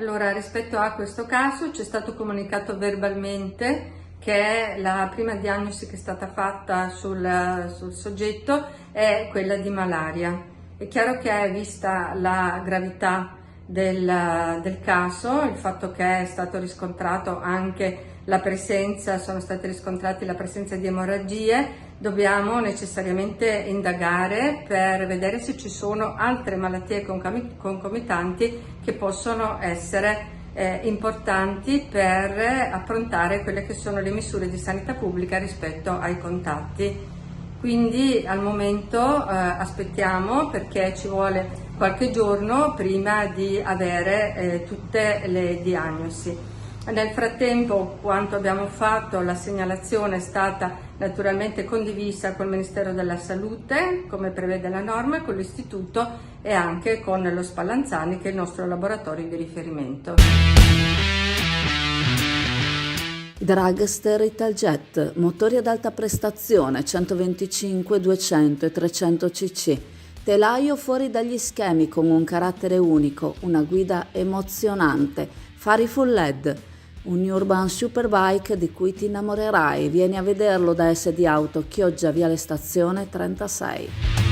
Allora, rispetto a questo caso ci è stato comunicato verbalmente che la prima diagnosi che è stata fatta sul soggetto è quella di malaria. È chiaro che, vista la gravità del caso, il fatto che è stato riscontrato anche sono state riscontrate la presenza di emorragie, dobbiamo necessariamente indagare per vedere se ci sono altre malattie concomitanti che possono essere importanti per approntare quelle che sono le misure di sanità pubblica rispetto ai contatti. Quindi al momento aspettiamo, perché ci vuole qualche giorno prima di avere tutte le diagnosi. Nel frattempo, quanto abbiamo fatto, la segnalazione è stata naturalmente condivisa col Ministero della Salute, come prevede la norma, con l'Istituto e anche con lo Spallanzani, che è il nostro laboratorio di riferimento. Dragster Italjet, motori ad alta prestazione 125, 200 e 300 cc. Telaio fuori dagli schemi con un carattere unico, una guida emozionante, fari full LED. Un Urban Superbike di cui ti innamorerai. Vieni a vederlo da SD Auto, Chioggia, Viale Stazione 36.